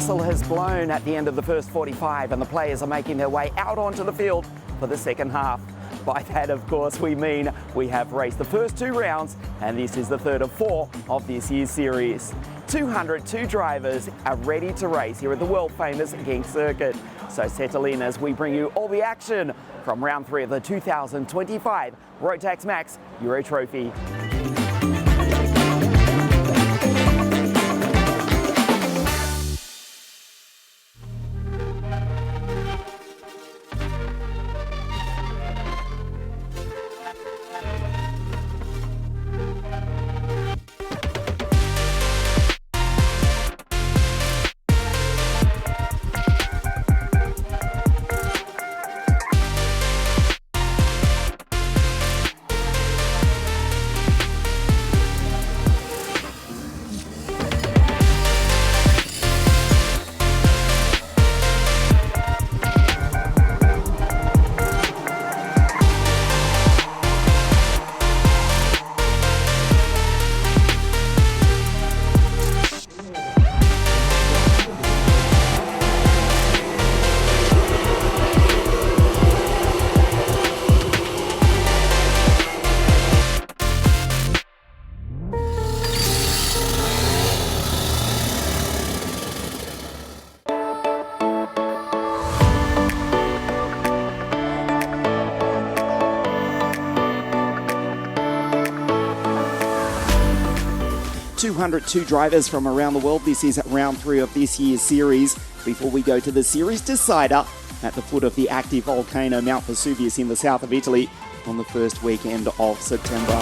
whistle has blown at the end of the first 45 and the players are making their way out onto the field for the second half. By that, of course, we mean we have raced the first 2 rounds and this is the third of 4 of this year's series. 202 drivers are ready to race here at the world-famous Genk circuit. So settle in as we bring you all the action from round 3 of the 2025 Rotax MAX Euro Trophy. 202 drivers from around the world. This is round 3 of this year's series. Before we go to the series decider at the foot of the active volcano Mount Vesuvius in the south of Italy on the first weekend of September.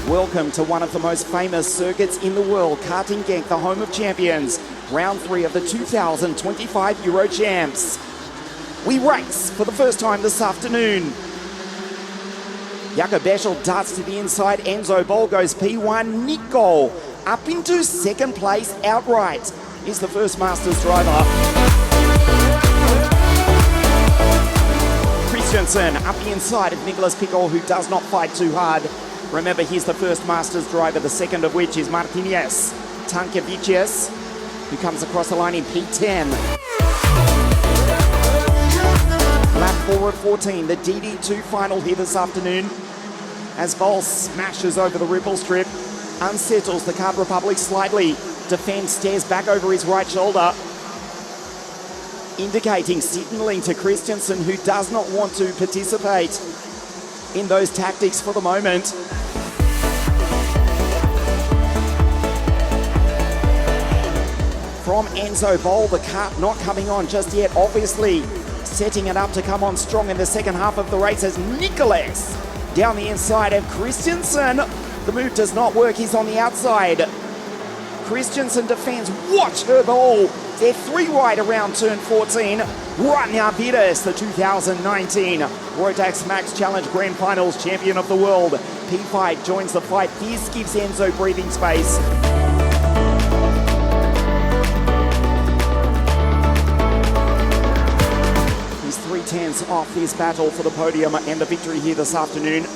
Welcome to one of the most famous circuits in the world, Karting Genk, the home of champions. Round 3 of the 2025 Euro Champs. We race for the first time this afternoon. Jakob Beschel darts to the inside. Enzo Bol goes P1. Nico up into second place outright. Is the first Masters driver. Christensen up the inside of Nicolas Picot, who does not fight too hard. Remember, he's the first Masters driver, the second of which is Martinez Tankevicius, who comes across the line in P10. Lap 4 at 14, the DD2 final here this afternoon. As Bol smashes over the ripple strip, unsettles the Kart Republic slightly, defends, stares back over his right shoulder, indicating, signaling to Christensen, who does not want to participate in those tactics for the moment. From Enzo Bol, the kart not coming on just yet, obviously setting it up to come on strong in the second half of the race as Nicolas down the inside of Christensen. The move does not work, he's on the outside. Christensen defends, watch her Bol. They're 3 wide around turn 14. Rania Vidas, the 2019 Rotax Max Challenge Grand Finals champion of the world. P5 joins the fight. This gives Enzo breathing space. He's 3/10 off this battle for the podium and the victory here this afternoon.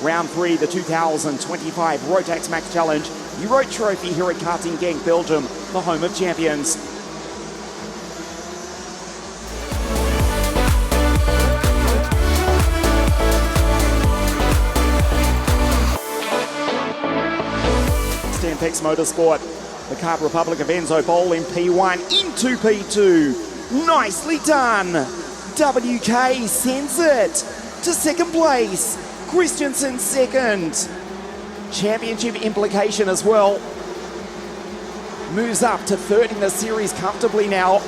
Round 3, the 2025 Rotax Max Challenge Euro Trophy here at Karting Genk, Belgium, the home of champions. Stampex Motorsport, the Kart Republic of Enzo Bol in P1 into P2. Nicely done. WK sends it to second place. Christensen second. Championship implication as well. Moves up to third in the series comfortably now.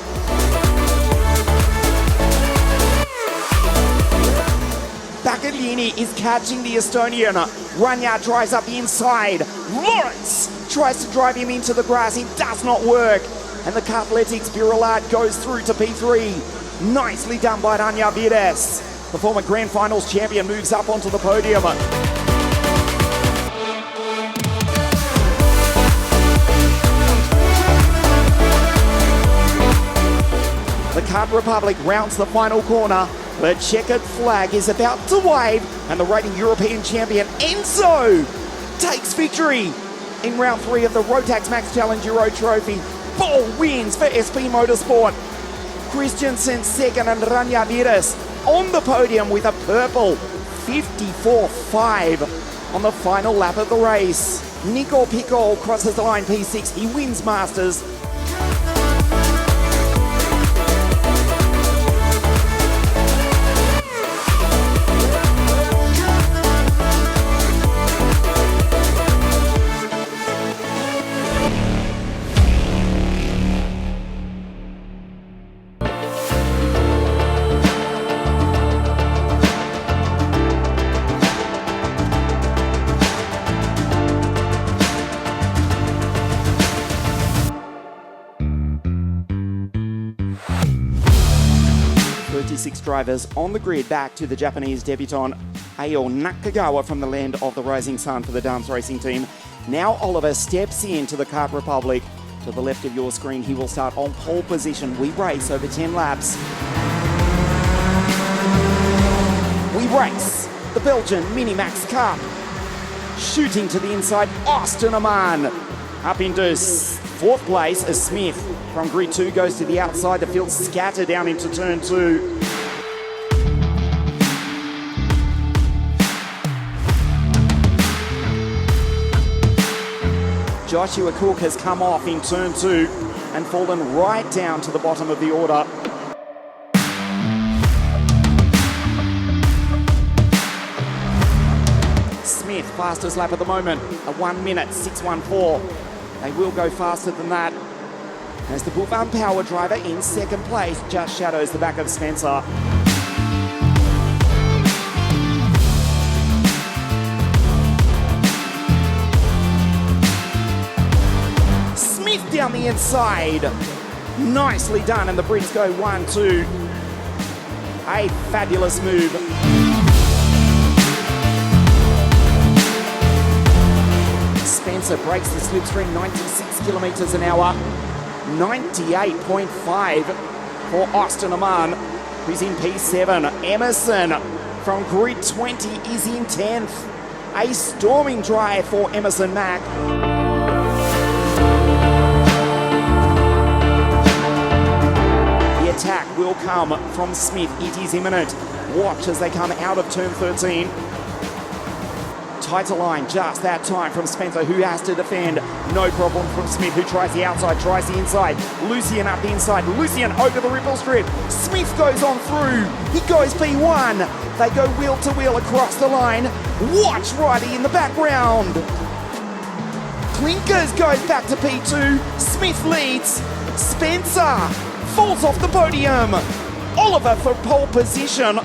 Bacaglini is catching the Estonian. Rania drives up the inside. Lawrence tries to drive him into the grass. It does not work. And the Kartletics Birolard goes through to P3. Nicely done by Rania Vidas. The former Grand Finals champion moves up onto the podium. The Kart Republic rounds the final corner. The checkered flag is about to wave, and the reigning European champion Enzo takes victory in round 3 of the Rotax Max Challenge Euro Trophy. 4 wins for SP Motorsport. Christensen second and Ranja Viras on the podium with a purple 54.5 on the final lap of the race. Nicolas Picot crosses the line P6, he wins Masters. Six drivers on the grid back to the Japanese debutant Ayo Nakagawa from the land of the rising sun for the dance racing team. Now Oliver steps into the Kart Republic. To the left of your screen, he will start on pole position. We race over 10 laps. We race the Belgian Mini MAX Cup. Shooting to the inside, Austin Aman. Up into 4th place as Smith from grid 2 goes to the outside. The field scattered down into turn 2. Joshua Cook has come off in turn 2 and fallen right down to the bottom of the order. Smith, fastest lap at the moment, a 1 minute 6:14. They will go faster than that. As the Buffon Power driver in 2nd place just shadows the back of Spencer. Smith down the inside. Nicely done, and the Brits go 1-2. A fabulous move. Spencer breaks the slipstream, 96 kilometres an hour. 98.5 for Austin Aman, who's in P7. Emerson from grid 20 is in 10th. A storming drive for Emerson Mack. The attack will come from Smith. It is imminent. Watch as they come out of turn 13. Tighter line just that time from Spencer, who has to defend. No problem from Smith, who tries the outside, tries the inside. Lucien up the inside. Lucien over the ripple strip. Smith goes on through. He goes P1. They go wheel to wheel across the line. Watch Riley in the background. Clinkers goes back to P2. Smith leads. Spencer falls off the podium. Oliver for pole position.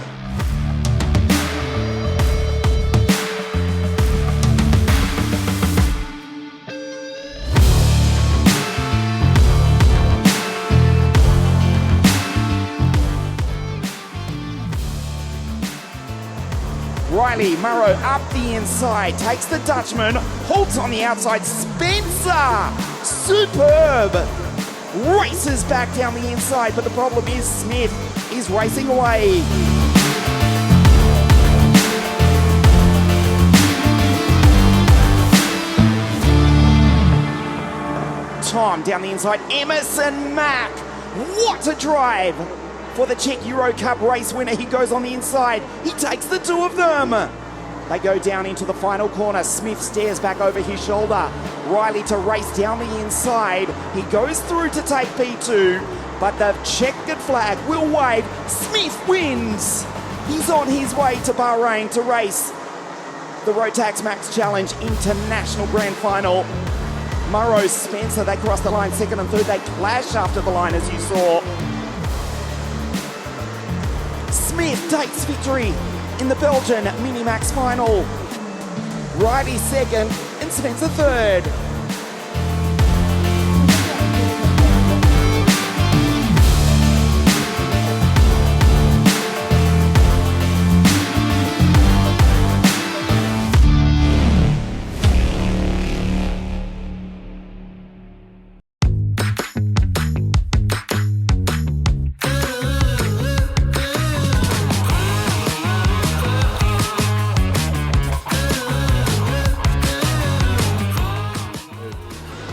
Riley Murrow up the inside, takes the Dutchman, holds on the outside. Spencer, superb, races back down the inside, but the problem is Smith is racing away. Tom down the inside, Emerson Mack, what a drive! For the Czech Euro Cup race winner, he goes on the inside. He takes the 2 of them. They go down into the final corner. Smith stares back over his shoulder. Riley to race down the inside. He goes through to take P2, but the checkered flag will wave. Smith wins. He's on his way to Bahrain to race the Rotax Max Challenge International Grand Final. Murrow, Spencer, they cross the line 2nd and 3rd. They clash after the line, as you saw. Smith takes victory in the Belgian Mini MAX final. Riley 2nd and Spencer 3rd.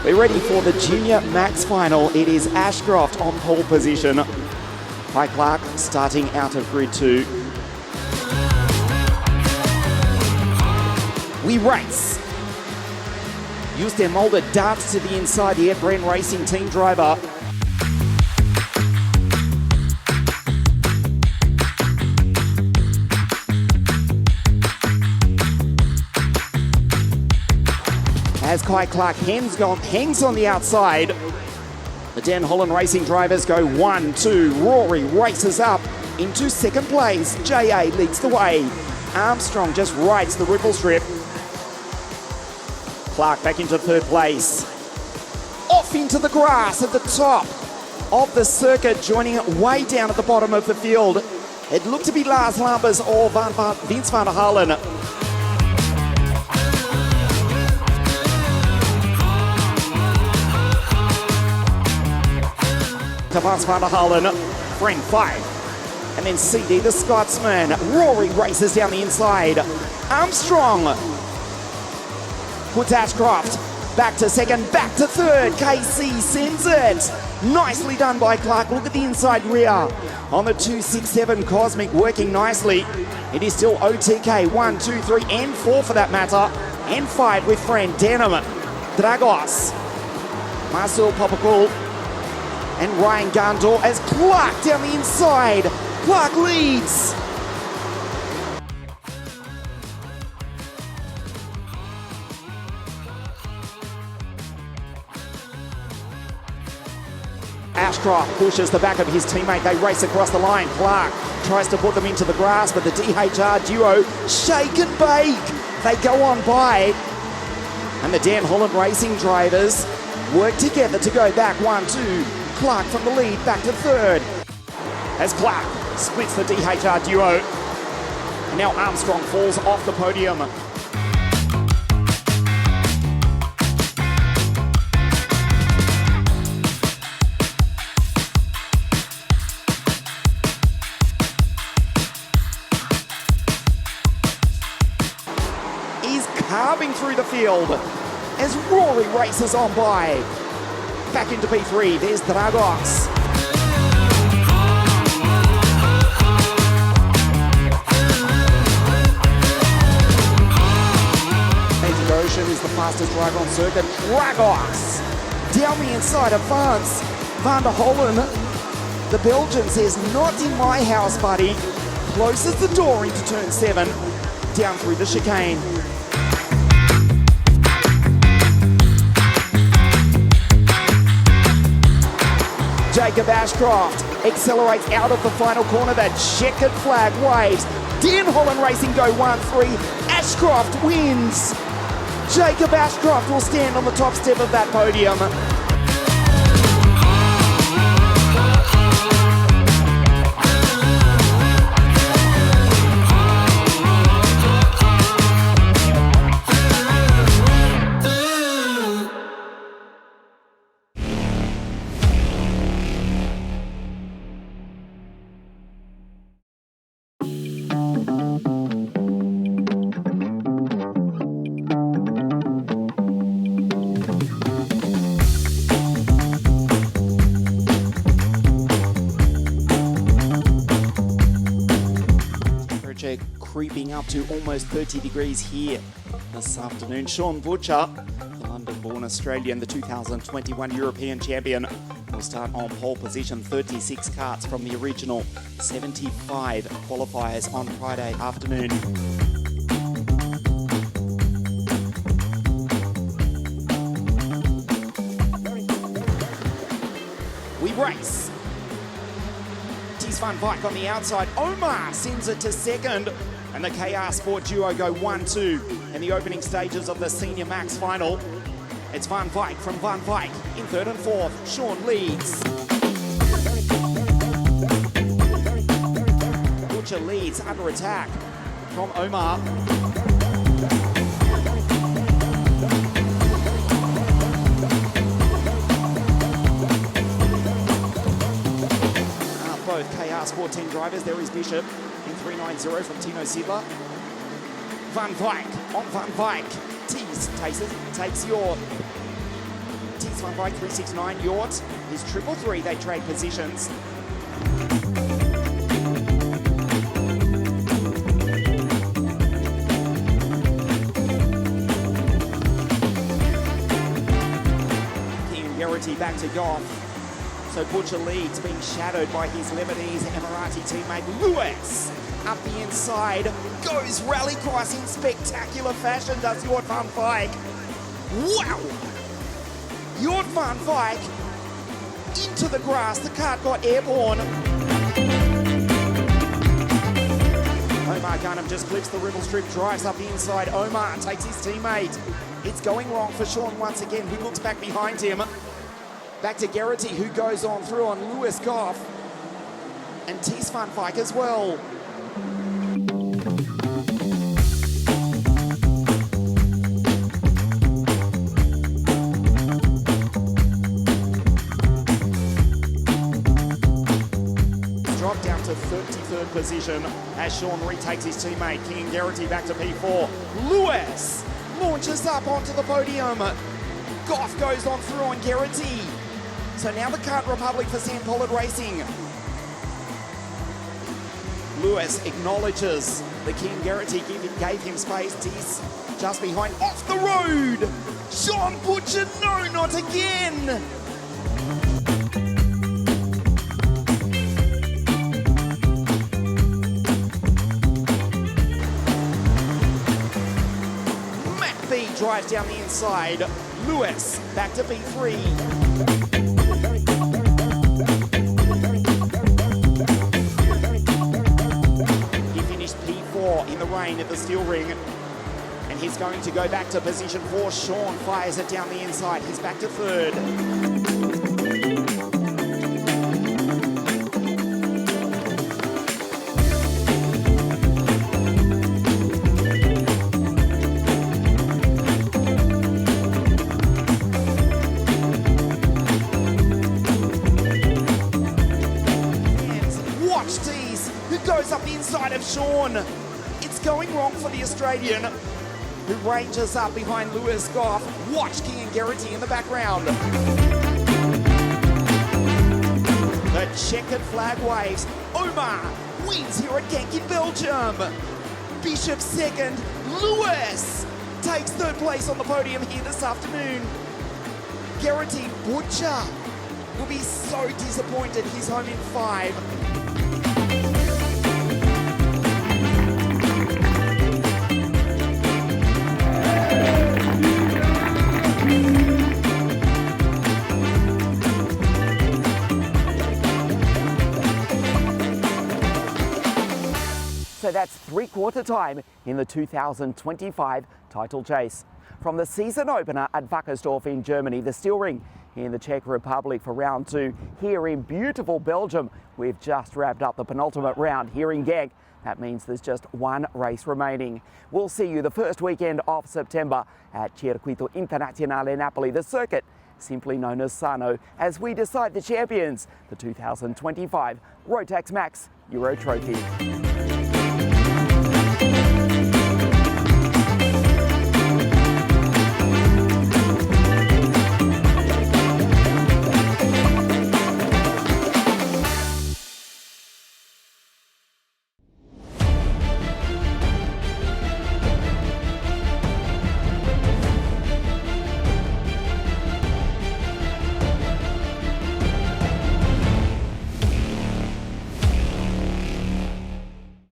We're ready for the Junior Max final. It is Ashcroft on pole position. Kai Clark starting out of grid 2. We race. Use their molded darts to the inside, the Brand Racing team driver. As Kai Clark hangs on the outside, the Den Holland Racing drivers go 1, 2. Rory races up into second place. JA leads the way. Armstrong just rides the ripple strip. Clark back into third place. Off into the grass at the top of the circuit, joining it way down at the bottom of the field. It looked to be Lars Lambers or Vince van der Halen. Vince van der Halen, friend 5. And then CD, the Scotsman. Rory races down the inside. Armstrong puts Ashcroft back to second, back to third. KC sends it. Nicely done by Clark. Look at the inside rear on the 267 Cosmic, working nicely. It is still OTK 1, 2, 3, and 4 for that matter. And 5 with friend Denham, Dragos, Marcel Popakul, and Ryan Gandor as Clark down the inside. Clark leads. Ashcroft pushes the back of his teammate. They race across the line. Clark tries to put them into the grass, but the DHR duo shake and bake. They go on by. And the Dan Holland Racing drivers work together to go back 1, 2. Clark from the lead back to third. As Clark splits the DHR duo. And now Armstrong falls off the podium. He's carving through the field as Rory races on by. Back into P3, there's Dragos. Ocean is the fastest driver on circuit. Dragos down the inside of Vance van der Holen. The Belgian says, not in my house, buddy. Closes the door into turn 7, down through the chicane. Jacob Ashcroft accelerates out of the final corner. That checkered flag waves. Den Holland Racing go 1, 3. Ashcroft wins. Jacob Ashcroft will stand on the top step of that podium. Creeping up to almost 30 degrees here this afternoon. Sean Butcher, the London-born Australian, the 2021 European champion, will start on pole position. 36 karts from the original 75 qualifiers on Friday afternoon. We race. Ties van Wyk on the outside. Omar sends it to second. And the KR Sport duo go 1, 2 in the opening stages of the Senior Max final. It's Van Wyk from Van Wyk in third and fourth. Sean leads. Butcher leads under attack from Omar. Both KR Sport team drivers. There is Bishop in 390 from Timo Sidler. Van Wyk on Van Wyk. Tease takes Tees Van Bike 369 Yacht. His 333, they trade positions. Garrity back to Goff. So Butcher leads, being shadowed by his Lebanese Emirati teammate Lewis. Up the inside, goes rallycross in spectacular fashion, does Jort van Fijk. Wow! Jort van Fijk into the grass, the kart got airborne. Omar Ghannoum just clips the ribbon strip, drives up the inside. Omar takes his teammate. It's going wrong for Sean once again, who looks back behind him. Back to Garrity, who goes on through on Lewis Goff. And Tees Van Fijk as well. Dropped down to 33rd position as Sean retakes his teammate. King Garrity back to P4. Lewis launches up onto the podium. Goff goes on through on Garrity. So now the Kart Republic for Sam Pollard Racing. Lewis acknowledges the King Garrity gave him space. Tees just behind, off the road. Sean Butcher, no, not again. Matt B drives down the inside. Lewis back to B3. In the rain at the steel ring, and he's going to go back to position 4. Sean fires it down the inside. He's back to 3rd. And watch Tees, who goes up the inside of Sean. Going wrong for the Australian, who ranges up behind Lewis Goff. Watch King and Garrity in the background. The checkered flag waves. Omar wins here at Genk in Belgium. Bishop 2nd. Lewis takes 3rd place on the podium here this afternoon. Garrity Butcher will be so disappointed. He's home in 5. So that's 3/4 time in the 2025 title chase. From the season opener at Wackersdorf in Germany, the steel ring in the Czech Republic for round 2 here in beautiful Belgium. We've just wrapped up the penultimate round here in Genk. That means there's just one race remaining. We'll see you the first weekend of September at Circuito Internazionale Napoli, the circuit simply known as Sano, as we decide the champions, the 2025 Rotax Max Euro Trophy.